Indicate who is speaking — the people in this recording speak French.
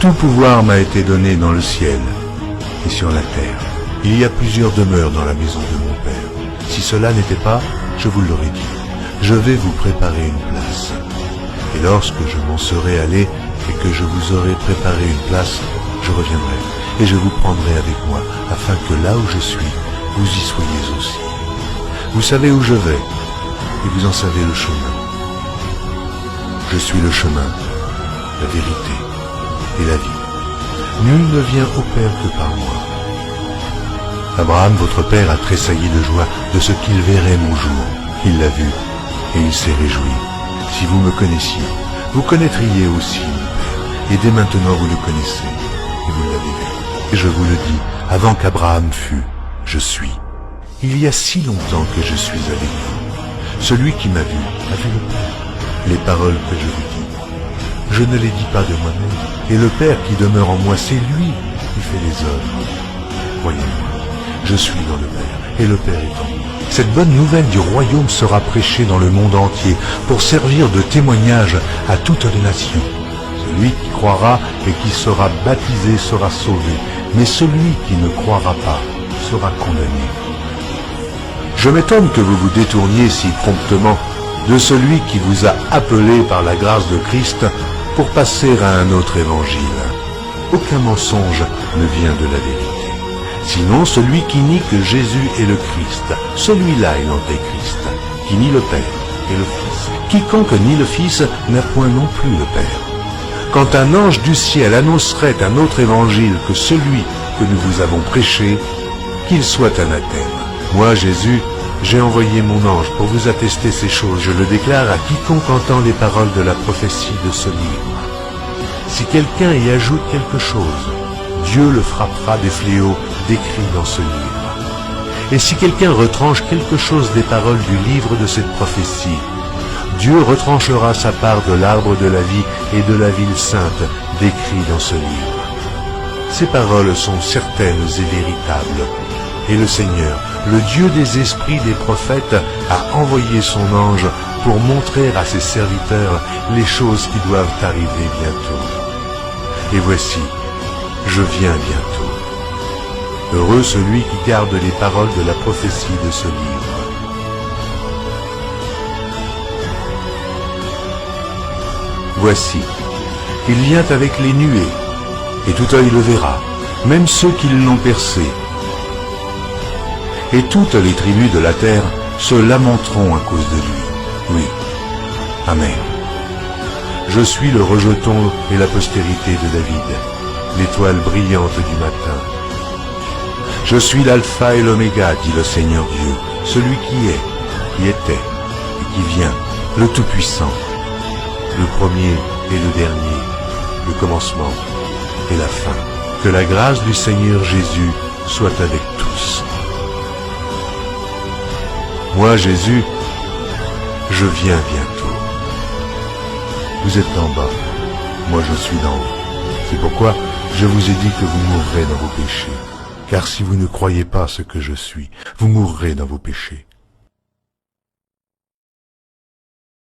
Speaker 1: Tout pouvoir m'a été donné dans le ciel et sur la terre. Il y a plusieurs demeures dans la maison de mon Père. Si cela n'était pas, je vous l'aurais dit. Je vais vous préparer une place. Et lorsque je m'en serai allé et que je vous aurai préparé une place, je reviendrai et je vous prendrai avec moi, afin que là où je suis, vous y soyez aussi. Vous savez où je vais, et vous en savez le chemin. Je suis le chemin, la vérité et la vie. Nul ne vient au Père que par moi. Abraham, votre père, a tressailli de joie de ce qu'il verrait mon jour. Il l'a vu, et il s'est réjoui. Si vous me connaissiez, vous connaîtriez aussi mon Père, et dès maintenant vous le connaissez, et vous l'avez vu. Et je vous le dis, avant qu'Abraham fût, je suis. Il y a si longtemps que je suis avec vous. Celui qui m'a vu a vu le Père. Les paroles que je vous dis, je ne les dis pas de moi-même, et le Père qui demeure en moi, c'est lui qui fait les œuvres. Croyez-moi, je suis dans le Père, et le Père est en moi. Cette bonne nouvelle du royaume sera prêchée dans le monde entier pour servir de témoignage à toutes les nations. Celui qui croira et qui sera baptisé sera sauvé, mais celui qui ne croira pas sera condamné. Je m'étonne que vous vous détourniez si promptement de celui qui vous a appelé par la grâce de Christ pour passer à un autre évangile. Aucun mensonge ne vient de la vérité. Sinon celui qui nie que Jésus est le Christ, celui-là est l'antéchrist, qui nie le Père et le Fils. Quiconque nie le Fils n'a point non plus le Père. Quand un ange du ciel annoncerait un autre évangile que celui que nous vous avons prêché, qu'il soit anathème. Moi, Jésus, j'ai envoyé mon ange pour vous attester ces choses. Je le déclare à quiconque entend les paroles de la prophétie de ce livre. Si quelqu'un y ajoute quelque chose, Dieu le frappera des fléaux décrits dans ce livre. Et si quelqu'un retranche quelque chose des paroles du livre de cette prophétie, Dieu retranchera sa part de l'arbre de la vie et de la ville sainte décrit dans ce livre. Ces paroles sont certaines et véritables. Et le Seigneur, le Dieu des esprits des prophètes, a envoyé son ange pour montrer à ses serviteurs les choses qui doivent arriver bientôt. Et voici, je viens bientôt. Heureux celui qui garde les paroles de la prophétie de ce livre. Voici, il vient avec les nuées, et tout œil le verra, même ceux qui l'ont percé. Et toutes les tribus de la terre se lamenteront à cause de lui. Oui. Amen. Je suis le rejeton et la postérité de David, l'étoile brillante du matin. Je suis l'alpha et l'oméga, dit le Seigneur Dieu, celui qui est, qui était et qui vient, le Tout-Puissant, le premier et le dernier, le commencement et la fin. Que la grâce du Seigneur Jésus soit avec tous. Moi, Jésus, je viens bientôt. Vous êtes en bas, moi je suis d'en haut. C'est pourquoi je vous ai dit que vous mourrez dans vos péchés. Car si vous ne croyez pas ce que je suis, vous mourrez dans vos péchés.